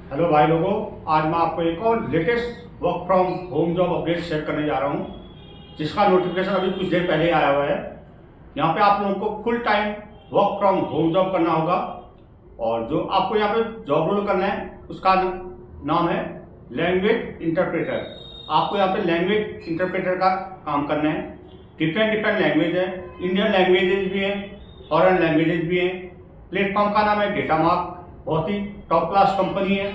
Hello भाई लोगों, आज मैं आपको एक और latest work from home job update share करने जा रहा हूं, जिसका नोटिफिकेशन अभी कुछ देर पहले आया हुआ है। यहाँ पे आप लोगों को full time work from home job करना होगा और जो आपको यहाँ पे जॉब रोल करना है उसका नाम है लैंग्वेज इंटरप्रेटर। आपको यहाँ पे लैंग्वेज इंटरप्रेटर का काम करना है। डिफरेंट डिफरेंट लैंग्वेज है, इंडियन लैंग्वेजेज भी हैं, फॉरेन लैंग्वेजेज भी हैं। प्लेटफॉर्म का नाम है डेटामार्क, बहुत ही टॉप क्लास कंपनी है।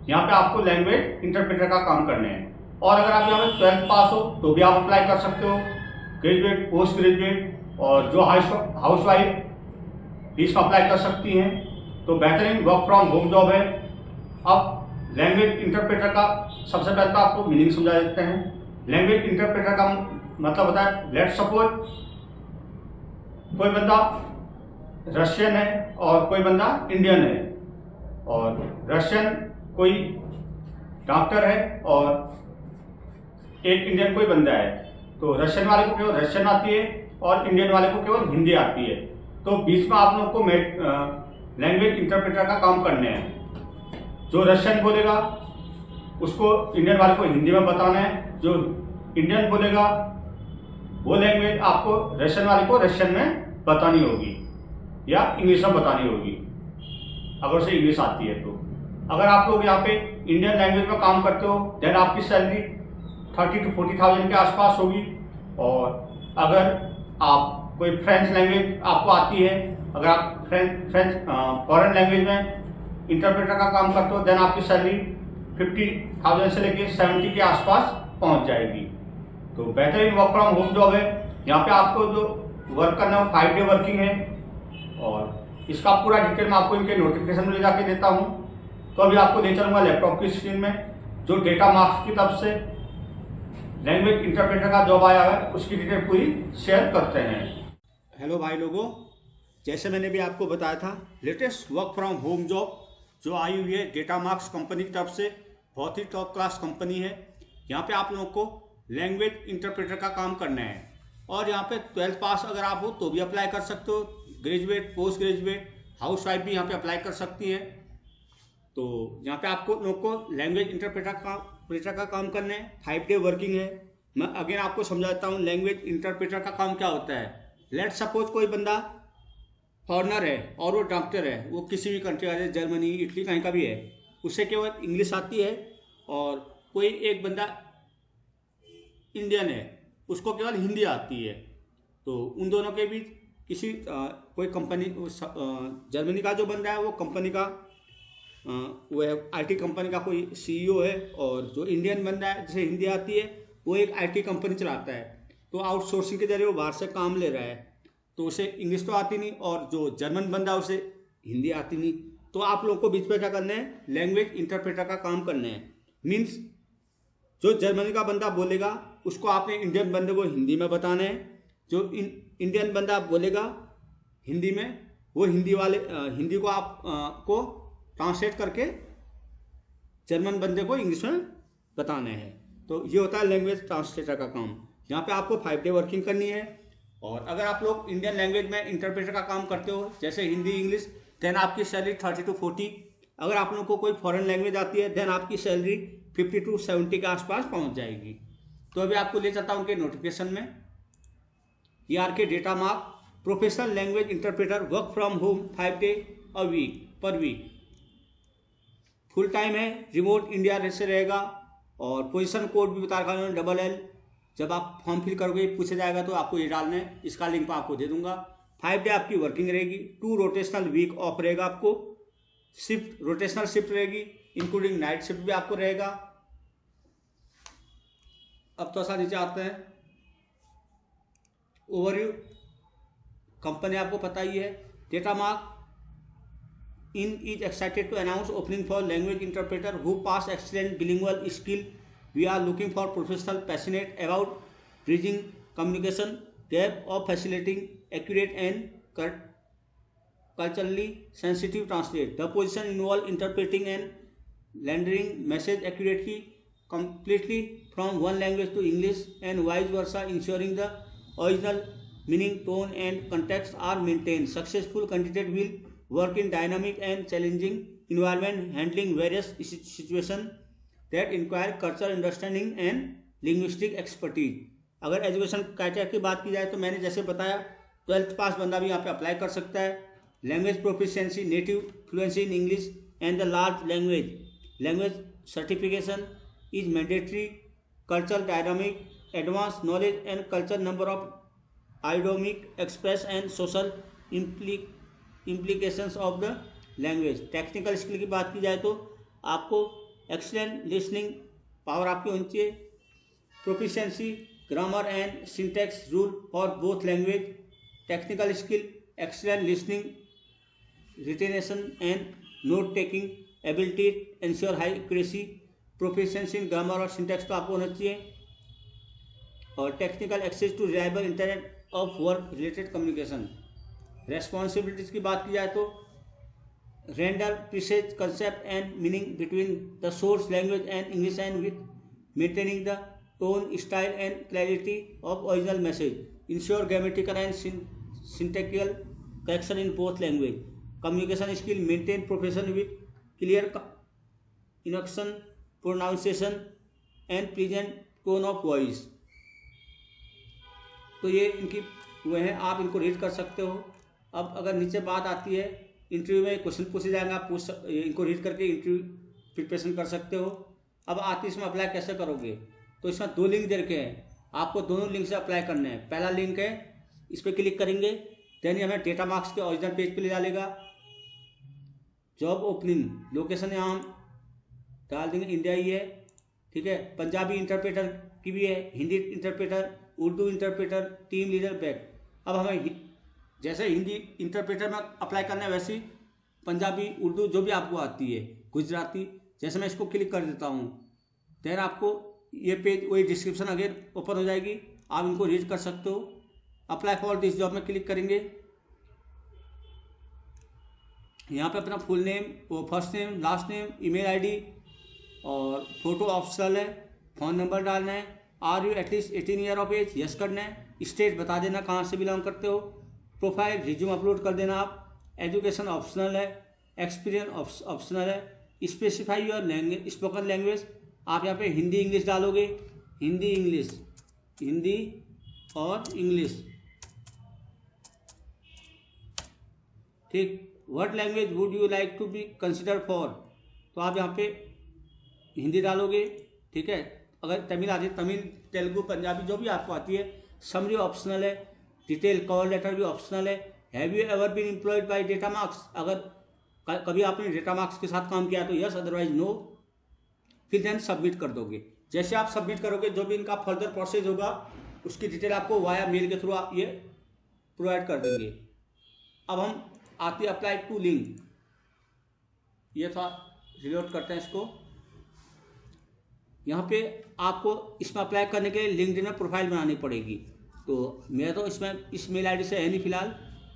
यहाँ पे आपको लैंग्वेज इंटरप्रेटर का काम करने हैं। और अगर आप यहाँ पे 12th पास हो तो भी आप अप्लाई कर सकते हो, ग्रेजुएट, पोस्ट ग्रेजुएट और जो हाउस वाइफ इसमें अप्लाई कर सकती हैं। तो बेहतरीन वर्क फ्रॉम होम जॉब है। अब लैंग्वेज इंटरप्रेटर का सबसे पहले तो आपको मीनिंग समझा देते हैं। लैंग्वेज इंटरप्रेटर का मतलब होता है, लेट सपोज कोई बंदा रशियन है और कोई बंदा इंडियन है, और रशियन कोई डॉक्टर है और एक इंडियन कोई बंदा है। तो रशियन वाले को केवल रशियन आती है और इंडियन वाले को केवल हिंदी आती है। तो बीच में आप लोग को लैंग्वेज इंटरप्रेटर का काम करने हैं। जो रशियन बोलेगा उसको इंडियन वाले को हिंदी में बताना है, जो इंडियन बोलेगा वो लैंग्वेज आपको रशियन वाले को रशियन में बतानी होगी या इंग्लिश में बतानी होगी, अगर उसे इंग्लिश आती है। तो अगर आप लोग यहाँ पे इंडियन लैंग्वेज में काम करते हो देन आपकी सैलरी 30 to 40,000 के आसपास होगी। और अगर आप कोई फ्रेंच लैंग्वेज आपको आती है, अगर आप फ्रेंच फॉरेन लैंग्वेज में इंटरप्रेटर का काम करते हो देन आपकी सैलरी 50,000 से लेके 70 के आसपास पहुँच जाएगी। तो बेहतरीन वर्क फ्रॉम होम जॉब है। यहाँ पे आपको जो वर्क करना है 5 डे वर्किंग है, और इसका पूरा डिटेल मैं आपको इनके नोटिफिकेशन में ले जाके देता हूँ। तो अभी आपको ले चलूँगा लैपटॉप की स्क्रीन में, जो डेटा मार्क्स की तरफ से लैंग्वेज इंटरप्रेटर का जॉब आया है उसकी डिटेल पूरी शेयर करते हैं। हेलो भाई लोगों, जैसे मैंने भी आपको बताया था, latest work from home job जो आई हुई है डेटा मार्क्स कंपनी की तरफ से, बहुत ही टॉप क्लास कंपनी है। यहाँ पे आप लोगों को लैंग्वेज इंटरप्रेटर का काम करना है। और यहाँ पे 12th पास अगर आप हो तो भी अप्लाई कर सकते हो, graduate, post graduate, house wife भी यहाँ पे अप्लाई कर सकती है। तो यहाँ पे आपको लोग को लैंग्वेज इंटरप्रेटर का काम करना है। 5 डे वर्किंग है। मैं अगेन आपको समझाता हूँ लैंग्वेज इंटरप्रेटर का काम क्या होता है। लेट सपोज कोई बंदा फॉरनर है और वो डॉक्टर है, वो किसी भी कंट्री का, जर्मनी, इटली, कहीं का भी है, उसे केवल इंग्लिश आती है। और कोई एक बंदा इंडियन है, उसको केवल हिंदी आती है। तो उन दोनों के बीच किसी कोई कंपनी, जर्मनी का जो बंदा है वो कंपनी का वो है आईटी कंपनी का कोई सीईओ है, और जो इंडियन बंदा है जिसे हिंदी आती है वो एक आईटी कंपनी चलाता है। तो आउटसोर्सिंग के जरिए वो बाहर से काम ले रहा है, तो उसे इंग्लिश तो आती नहीं, और जो जर्मन बंदा है उसे हिंदी आती नहीं। तो आप लोगों को बीच में क्या करना है, लैंग्वेज इंटरप्रेटर का काम करना है। मीन्स जो जर्मनी का बंदा बोलेगा उसको आपने इंडियन बंदे को हिंदी में बताना है, जो इंडियन बंदा बोलेगा हिंदी में, वो हिंदी को आप को ट्रांसलेट करके जर्मन बंदे को इंग्लिश में बताना है। तो ये होता है लैंग्वेज ट्रांसलेटर का काम। यहाँ पे आपको 5 डे वर्किंग करनी है। और अगर आप लोग इंडियन लैंग्वेज में इंटरप्रेटर का काम करते हो, जैसे हिंदी, इंग्लिश, देन आपकी सैलरी 30 to 40। अगर आप लोग को कोई फॉरेन लैंग्वेज आती है देन आपकी सैलरी 50 to 70 के आसपास पहुँच जाएगी। तो अभी आपको ले जाता हूँ उनके नोटिफिकेशन में। के Data Mark professional language interpreter, work from home 5 day per week, full time है, रिमोट इंडिया से रहेगा। और पोजीशन कोड भी बता रखा है LLL। जब आप फॉर्म फिल करोगे पूछा जाएगा तो आपको ये डालना है, इसका लिंक मैं आपको दे दूंगा। 5 डे आपकी वर्किंग रहेगी, 2 रोटेशनल वीक ऑफ रहेगा आपको, शिफ्ट रोटेशनल शिफ्ट रहेगी, इंक्लूडिंग नाइट शिफ्ट भी आपको रहेगा। अब तो ऐसा नीचे आते हैं, ओवरव्यू। कंपनी आपको पता ही है। Data mark is excited to announce opening for language interpreter who pass excellent bilingual skill. We are looking for professional passionate about bridging communication gap of facilitating accurate and culturally sensitive translate. The position involve interpreting and rendering message accurately, completely from one language to English and vice versa, ensuring the original meaning, tone and context are maintained. Successful candidate will work in dynamic and challenging environment handling various situation that require cultural understanding and linguistic expertise। अगर education criteria की बात की जाए तो मैंने जैसे बताया 12th पास बंदा भी यहाँ पे अप्लाई कर सकता है। Language proficiency, native fluency in English and the large language certification is mandatory. Cultural dynamic, advance knowledge and culture number of idiomatic express and social implications of the language. Technical skill की बात की जाए तो आपको excellent listening power आपकी होनी चाहिए। Proficiency, grammar and syntax rule for both language. Technical skill, excellent listening, retention and note taking ability, ensure high accuracy. Proficiency in grammar और सिंटैक्स तो आपको होना चाहिए। और technical access to reliable internet of work related communication. Responsibilities की बात की जाए तो render precise concept and meaning between the source language and English and with maintaining the tone, style and clarity of original message. Ensure grammatical and syntactical correction in both language. Communication skill, maintain profession with clear इनक्शन, pronunciation and pleasant tone of voice. तो ये इनकी हुए हैं, आप इनको read कर सकते हो। अब अगर नीचे बात आती है इंटरव्यू में क्वेश्चन पूछे जाएंगे, आप इनको रीड करके इंटरव्यू प्रिपरेशन कर सकते हो। अब आती है इसमें अप्लाई कैसे करोगे, तो इसमें 2 लिंक दे रखे हैं, आपको दोनों लिंक से अप्लाई करना है। पहला लिंक है, इस पर क्लिक करेंगे, देन हमें डेटा मार्क्स के ओरिजिनल पेज पे ले डालेगा। जॉब ओपनिंग, लोकेशन यहाँ हम डाल देंगे, इंडिया ही है, ठीक है। पंजाबी इंटरप्रेटर की भी है, Hindi interpreter, Urdu interpreter, team leader, back. अब हमें जैसे हिंदी इंटरप्रेटर में अप्लाई करना है वैसे ही पंजाबी, उर्दू जो भी आपको आती है, गुजराती, जैसे मैं इसको क्लिक कर देता हूँ, देन आपको ये पेज वही डिस्क्रिप्शन अगेन ओपन हो जाएगी, आप इनको रीड कर सकते हो। अप्लाई फॉर दिस जॉब में क्लिक करेंगे, यहाँ पे अपना full name, first name, last name, email ID और फोटो ऑप्शनल है, फ़ोन नंबर डालना है। Are you at least 18 year of age, yes करना है। स्टेट बता देना कहाँ से बिलोंग करते हो। प्रोफाइल रिज्यूम अपलोड कर देना आप। एजुकेशन ऑप्शनल है, एक्सपीरियंस ऑप्शनल है। Specify your language, spoken language, आप यहाँ पे हिंदी इंग्लिश डालोगे, हिंदी इंग्लिश, हिंदी और इंग्लिश, ठीक। What language would you like to be consider for, तो आप यहाँ पे हिंदी डालोगे, ठीक है। अगर तमिल आती है, तमिल, तेलुगु, पंजाबी जो भी आपको आती है। समरी ऑप्शनल है, डिटेल कवर लेटर भी ऑप्शनल है। Have you ever been employed by Data Marks, अगर कभी आपने डेटा मार्क्स के साथ काम किया तो यस, अदरवाइज नो। फिर देन सबमिट कर दोगे। जैसे आप सबमिट करोगे, जो भी इनका फर्दर प्रोसेस होगा उसकी डिटेल आपको वाया मेल के थ्रू आप ये प्रोवाइड कर देंगे। अब हम आती है अप्लाई टू लिंक, ये था, रिलोड करते हैं इसको। यहाँ पे आपको इसमें अप्लाई करने के लिए लिंक्डइन में प्रोफाइल बनानी पड़ेगी। तो मेरा तो इसमें इस मेल आईडी से है नहीं फिलहाल,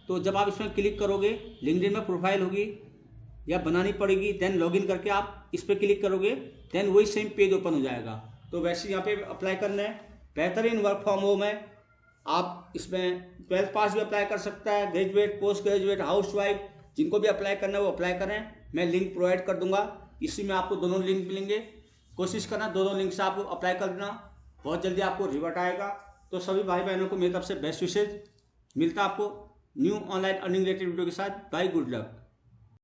तो जब आप इसमें क्लिक करोगे लिंक्डइन में प्रोफाइल होगी या बनानी पड़ेगी, देन लॉगिन करके आप इस पर क्लिक करोगे, देन वही सेम पेज ओपन हो जाएगा। तो वैसे यहाँ पे अप्लाई करना है। बेहतरीन वर्क फ्रॉम होम है, आप इसमें 12th पास भी अप्लाई कर सकता है, graduate, post graduate, house wife, जिनको भी अप्लाई करना है वो अप्लाई करें। मैं लिंक प्रोवाइड कर दूंगा, इसी में आपको दोनों लिंक मिलेंगे। कोशिश करना दोनों लिंक से आप अप्लाई कर देना, बहुत जल्दी आपको रिवर्ट आएगा। तो सभी भाई बहनों को मेरी तरफ से बेस्ट विशेज। मिलता आपको new online earning related video के साथ। Bye, good luck.